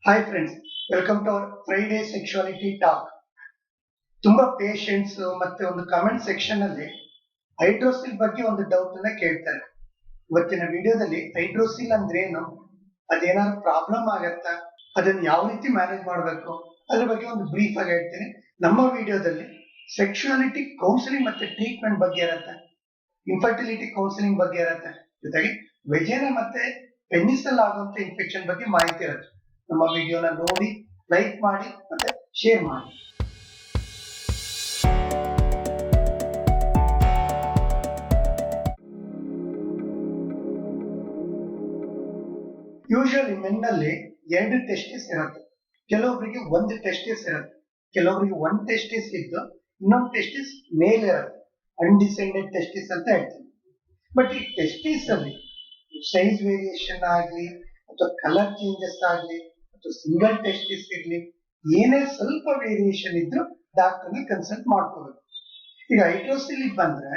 Hi friends, welcome to our Friday sexuality talk. ತುಂಬಾ patients ಮತ್ತೆ ಒಂದು ಕಮೆಂಟ್ ಸೆಕ್ಷನ್ ಅಲ್ಲಿ ಹೈಡ್ರೋಸಿಲ್ ಬಗ್ಗೆ ಒಂದು ಡೌಟ್ ಅನ್ನ ಕೇಳ್ತಾರೆ. ಇವತ್ತಿನ ವಿಡಿಯೋದಲ್ಲಿ ಹೈಡ್ರೋಸಿಲ್ ಅಂದ್ರೆ ಏನು, ಅದೇನಾದ್ರು ಪ್ರಾಬ್ಲಮ್ ಆಗತ್ತಾ, ಅದನ್ನ ಯಾವ ರೀತಿ ಮ್ಯಾನೇಜ್ ಮಾಡಬೇಕು, ಅದ್ರ ಬಗ್ಗೆ ಒಂದು ಬ್ರೀಫ್ ಆಗಿ ಹೇಳ್ತೀನಿ. ನಮ್ಮ ವಿಡಿಯೋದಲ್ಲಿ ಸೆಕ್ಷುಯಾಲಿಟಿ ಕೌನ್ಸಿಲಿಂಗ್ ಮತ್ತೆ ಟ್ರೀಟ್ಮೆಂಟ್ ಬಗ್ಗೆ ಇರುತ್ತೆ, ಇನ್ಫರ್ಟಿಲಿಟಿ ಕೌನ್ಸಿಲಿಂಗ್ ಬಗ್ಗೆ ಇರುತ್ತೆ, ಜೊತೆಗೆ ವೆಜೇನ ಮತ್ತೆ ಪೆನಿಸ್ ಅಲ್ಲಿ ಆಗುವಂತ ಇನ್ಫೆಕ್ಷನ್ ಬಗ್ಗೆ ಮಾಹಿತಿ ಇರುತ್ತೆ. ನಮ್ಮ ವಿಡಿಯೋನ ನೋಡಿ ಲೈಕ್ ಮಾಡಿ ಮತ್ತೆ ಶೇರ್ ಮಾಡಿ. ಯೂಶುವಲಿ ಮೆನ್ನಲ್ಲಿ 2 ಟೆಸ್ಟಿಸ್ ಇರುತ್ತೆ, ಕೆಲವೊಬ್ಬರಿಗೆ 1 ಟೆಸ್ಟಿಸ್ ಇರುತ್ತೆ, ಕೆಲವೊಬ್ಬರಿಗೆ 1 ಟೆಸ್ಟಿಸ್ ಇದ್ದು ಇನ್ನೊಂದು ಟೆಸ್ಟಿಸ್ ಮೇಲ್ ಇರುತ್ತೆ, ಅನ್ಡಿಸೆಂಡೆಡ್ ಟೆಸ್ಟಿಸ್ ಅಂತ ಹೇಳ್ತೀವಿ. ಬಟ್ ಈ ಟೆಸ್ಟಿಸ್ ಅಲ್ಲಿ ಸೈಜ್ ವೇರಿಯೇಷನ್ ಆಗ್ಲಿ ಅಥವಾ ಕಲರ್ ಚೇಂಜಸ್ ಆಗ್ಲಿ ಅಥವಾ ಸಿಂಗಲ್ ಟೆಸ್ಟಿಸ್ ಇರ್ಲಿ, ಏನೇ ಸ್ವಲ್ಪ ವೇರಿಯೇಷನ್ ಇದ್ರು ಡಾಕ್ಟರ್ನ ಕನ್ಸಲ್ಟ್ ಮಾಡ್ಕೋಬೇಕು. ಈಗ ಹೈಡ್ರೋಸಿಲ್ ಬಂದ್ರೆ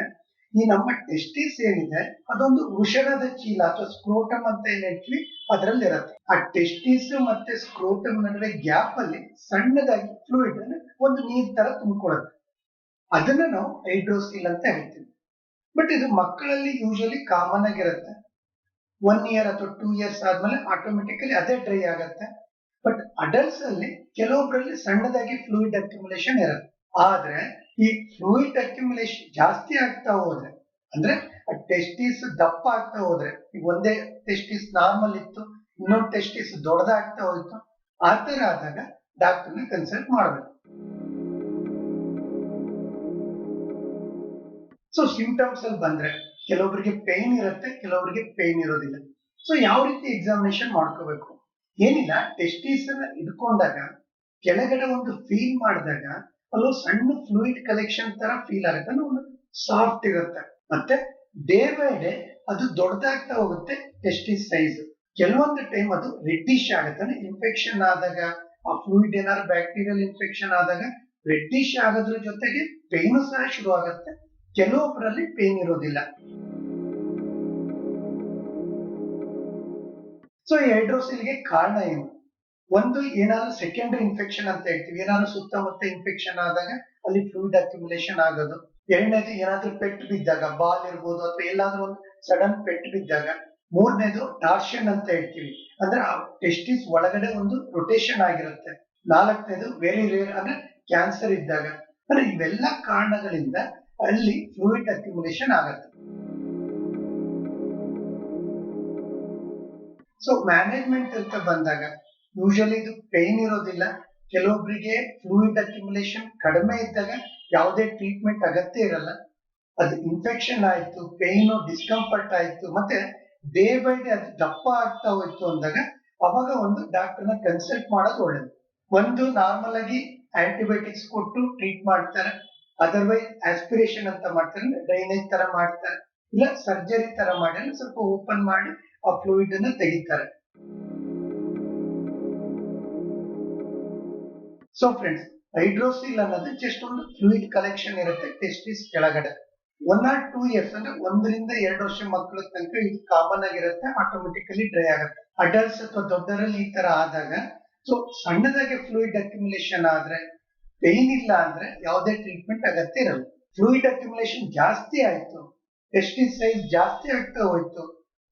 ಈ ನಮ್ಮ ಟೆಸ್ಟಿಸ್ ಏನಿದೆ ಅದೊಂದು ವೃಷಣದ ಚೀಲ ಅಥವಾ ಸ್ಕ್ರೋಟಮ್ ಅಂತ ಏನ್ ಹೇಳ್ತೀವಿ ಅದರಲ್ಲಿ ಇರುತ್ತೆ. ಆ ಟೆಸ್ಟಿಸ್ ಮತ್ತೆ ಸ್ಕ್ರೋಟಮ್ ನಡುವೆ ಗ್ಯಾಪ್ ಅಲ್ಲಿ ಸಣ್ಣದಾಗಿ ಫ್ಲೂಯಿಡ್ ಒಂದು ನೀರ್ ತರ ತುಂಬಿಕೊಳ್ಳುತ್ತೆ, ಅದನ್ನ ನಾವು ಹೈಡ್ರೋಸಿಲ್ ಅಂತ ಹೇಳ್ತೀವಿ. ಬಟ್ ಇದು ಮಕ್ಕಳಲ್ಲಿ ಯೂಶಲಿ ಕಾಮನ್ ಆಗಿರುತ್ತೆ. 1 ಇಯರ್ ಅಥವಾ 2 ಇಯರ್ಸ್ ಆದ್ಮೇಲೆ ಆಟೋಮೆಟಿಕಲಿ ಅದೇ ಡ್ರೈ ಆಗತ್ತೆ. ಬಟ್ ಅಡಲ್ಟ್ಸ್ ಅಲ್ಲಿ ಕೆಲವೊಬ್ಬರಲ್ಲಿ ಸಣ್ಣದಾಗಿ ಫ್ಲೂಯಿಡ್ ಅಕ್ಯುಮುಲೇಷನ್ ಇರುತ್ತೆ. ಆದ್ರೆ ಈ ಫ್ಲೂಯಿಡ್ ಅಕ್ಯುಮುಲೇಷನ್ ಜಾಸ್ತಿ ಆಗ್ತಾ ಹೋದ್ರೆ, ಅಂದ್ರೆ ಟೆಸ್ಟಿಸ್ ದಪ್ಪ ಆಗ್ತಾ ಹೋದ್ರೆ, ಈಗ ಒಂದೇ ಟೆಸ್ಟಿಸ್ ನಾರ್ಮಲ್ ಇತ್ತು ಇನ್ನೊಂದು ಟೆಸ್ಟಿಸ್ ದೊಡ್ಡದಾಗ್ತಾ ಹೋಯ್ತು, ಆ ತರ ಆದಾಗ ಡಾಕ್ಟರ್ನ ಕನ್ಸಲ್ಟ್ ಮಾಡಬೇಕು. ಸೊ ಸಿಂಪ್ಟಮ್ಸ್ ಅಲ್ಲಿ ಬಂದ್ರೆ ಕೆಲವೊಬ್ಬರಿಗೆ ಪೇನ್ ಇರುತ್ತೆ, ಕೆಲವೊಬ್ಬರಿಗೆ ಪೇನ್ ಇರೋದಿಲ್ಲ. ಸೊ ಯಾವ ರೀತಿ ಎಕ್ಸಾಮಿನೇಷನ್ ಮಾಡ್ಕೋಬೇಕು, ಏನಿಲ್ಲ, ಟೆಸ್ಟಿಸ್ ಅನ್ನ ಇಟ್ಕೊಂಡಾಗ ಕೆಳಗಡೆ ಒಂದು ಫೀಲ್ ಮಾಡಿದಾಗ ಅಲ್ಲೂ ಸಣ್ಣ ಫ್ಲೂಯಿಡ್ ಕಲೆಕ್ಷನ್ ತರ ಫೀಲ್ ಆಗುತ್ತೆ, ಒಂದು ಸಾಫ್ಟ್ ಇರುತ್ತೆ. ಮತ್ತೆ ಡೇ ಬೈ ಡೇ ಅದು ದೊಡ್ಡದಾಗ್ತಾ ಹೋಗುತ್ತೆ ಟೆಸ್ಟಿಸ್ ಸೈಜ್. ಕೆಲವೊಂದು ಟೈಮ್ ಅದು ರೆಡ್ಡಿಶ್ ಆಗುತ್ತೆ, ಇನ್ಫೆಕ್ಷನ್ ಆದಾಗ ಆ ಫ್ಲೂಯಿಡ್ ಏನಾದ್ರು ಬ್ಯಾಕ್ಟೀರಿಯಲ್ ಇನ್ಫೆಕ್ಷನ್ ಆದಾಗ ರೆಡ್ಡಿಶ್ ಆಗೋದ್ರ ಜೊತೆಗೆ ಪೇನು ಸಹ ಶುರು ಆಗುತ್ತೆ. ಕೆಲವೊಬ್ಬರಲ್ಲಿ ಪೇನ್ ಇರೋದಿಲ್ಲ. ಸೊ ಈ ಹೈಡ್ರೋಸಿಲ್ಗೆ ಕಾರಣ ಏನು, ಒಂದು ಏನಾದ್ರು ಸೆಕೆಂಡರಿ ಇನ್ಫೆಕ್ಷನ್ ಅಂತ ಹೇಳ್ತೀವಿ, ಏನಾದ್ರು ಸುತ್ತಮುತ್ತ ಇನ್ಫೆಕ್ಷನ್ ಆದಾಗ ಅಲ್ಲಿ ಫ್ಲೂಯಿಡ್ ಅಕ್ಯುಮುಲೇಷನ್ ಆಗೋದು. ಎರಡನೇದು ಏನಾದ್ರೂ ಪೆಟ್ಟು ಬಿದ್ದಾಗ, ಬಾಲ್ ಇರ್ಬೋದು ಅಥವಾ ಎಲ್ಲಾದ್ರೂ ಒಂದು ಸಡನ್ ಪೆಟ್ಟು ಬಿದ್ದಾಗ. ಮೂರನೇದು ಟಾರ್ಷನ್ ಅಂತ ಹೇಳ್ತೀವಿ, ಅಂದ್ರೆ ಆ ಟೆಸ್ಟಿಸ್ ಒಳಗಡೆ ಒಂದು ರೊಟೇಷನ್ ಆಗಿರುತ್ತೆ. ನಾಲ್ಕನೇದು ವೆರಿ ರೇರ್ ಅಂದ್ರೆ ಕ್ಯಾನ್ಸರ್ ಇದ್ದಾಗ. ಅಂದ್ರೆ ಇವೆಲ್ಲ ಕಾರಣಗಳಿಂದ ಅಲ್ಲಿ ಫ್ಲೂಯಿಡ್ ಅಕ್ಯುಮುಲೇಷನ್ ಆಗುತ್ತೆ. ಸೊ ಮ್ಯಾನೇಜ್ಮೆಂಟ್ ಅಂತ ಬಂದಾಗ ಯೂಶಲಿ ಇದು ಪೇನ್ ಇರೋದಿಲ್ಲ. ಕೆಲವೊಬ್ಬರಿಗೆ ಫ್ಲೂಯಿಡ್ ಅಕ್ಯುಮುಲೇಷನ್ ಕಡಿಮೆ ಇದ್ದಾಗ ಯಾವುದೇ ಟ್ರೀಟ್ಮೆಂಟ್ ಅಗತ್ಯ ಇರಲ್ಲ. ಅದು ಇನ್ಫೆಕ್ಷನ್ ಆಯ್ತು, ಪೇನ್ ಡಿಸ್ಕಂಫರ್ಟ್ ಆಯ್ತು, ಮತ್ತೆ ಡೇ ಬೈ ಡೇ ಅದು ದಪ್ಪ ಆಗ್ತಾ ಹೋಯ್ತು ಅಂದಾಗ ಅವಾಗ ಒಂದು ಡಾಕ್ಟರ್ನ ಕನ್ಸಲ್ಟ್ ಮಾಡೋದು ಒಳ್ಳೇದು. ಒಂದು ನಾರ್ಮಲ್ ಆಗಿ ಆಂಟಿಬಯೋಟಿಕ್ಸ್ ಕೊಟ್ಟು ಟ್ರೀಟ್ ಮಾಡ್ತಾರೆ, ಅದರ್ವೈಸ್ ಆಸ್ಪಿರೇಷನ್ ಅಂತ ಮಾಡ್ತಾರೆ, ಡ್ರೈನೇಜ್ ತರ ಮಾಡ್ತಾರೆ, ಇಲ್ಲ ಸರ್ಜರಿ ತರ ಮಾಡಿ ಸ್ವಲ್ಪ ಓಪನ್ ಮಾಡಿ ಆ ಫ್ಲೂಯಿಡ್ ಅನ್ನ ತೆಗಿತಾರೆ. ಸೊ ಫ್ರೆಂಡ್ಸ್, ಹೈಡ್ರೋಸಿಲ್ ಅನ್ನೋದು ಜಸ್ಟ್ ಒಂದು ಫ್ಲೂಯಿಡ್ ಕಲೆಕ್ಷನ್ ಇರುತ್ತೆ ಟೆಸ್ಟಿಸ್ ಕೆಳಗಡೆ. 1 or 2 ಇಯರ್ಸ್ ಅಂದ್ರೆ 1 ರಿಂದ 2 ವರ್ಷ ಮಕ್ಕಳ ತನಕ ಇದು ಕಾಮನ್ ಆಗಿರುತ್ತೆ, ಆಟೋಮೆಟಿಕಲಿ ಡ್ರೈ ಆಗುತ್ತೆ. ಅಡಲ್ಟ್ಸ್ ಅಥವಾ ದೊಡ್ಡರಲ್ಲಿ ಈ ತರ ಆದಾಗ, ಸೊ ಸಣ್ಣದಾಗಿ ಫ್ಲೂಯಿಡ್ ಅಕ್ಯುಮುಲೇಷನ್ ಆದ್ರೆ, ಪೇನ್ ಇಲ್ಲ ಅಂದ್ರೆ ಯಾವುದೇ ಟ್ರೀಟ್ಮೆಂಟ್ ಅಗತ್ಯ ಇರಲ್ಲ. ಫ್ಲೂಯಿಡ್ ಅಕ್ಯುಮುಲೇಷನ್ ಜಾಸ್ತಿ ಆಯ್ತು, ಟೆಸ್ಟಿಸ್ ಸೈಜ್ ಜಾಸ್ತಿ ಆಗ್ತಾ ಹೋಯ್ತು,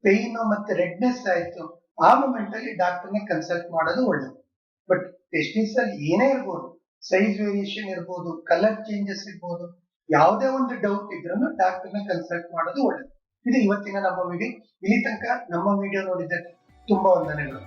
ಪೇನ್ ಮತ್ತೆ ರೆಡ್ನೆಸ್ ಆಯ್ತು, ಆ ಮೂಮೆಂಟ್ ಅಲ್ಲಿ ಡಾಕ್ಟರ್ನ ಕನ್ಸಲ್ಟ್ ಮಾಡೋದು ಒಳ್ಳೇದು. ಬಟ್ ಟೆಸ್ಟಿಸ್ ಅಲ್ಲಿ ಏನೇ ಇರ್ಬೋದು, ಸೈಜ್ ವೇರಿಯೇಷನ್ ಇರ್ಬೋದು, ಕಲರ್ ಚೇಂಜಸ್ ಇರ್ಬೋದು, ಯಾವುದೇ ಒಂದು ಡೌಟ್ ಇದ್ರೂ ಡಾಕ್ಟರ್ನ ಕನ್ಸಲ್ಟ್ ಮಾಡೋದು ಒಳ್ಳೇದು. ಇದು ಇವತ್ತಿನ ನಮ್ಮ ವಿಡಿಯೋ. ಇಲ್ಲಿ ತನಕ ನಮ್ಮ ವಿಡಿಯೋ ನೋಡಿದ್ದಕ್ಕೆ ತುಂಬಾ ವಂದನೆಗಳು.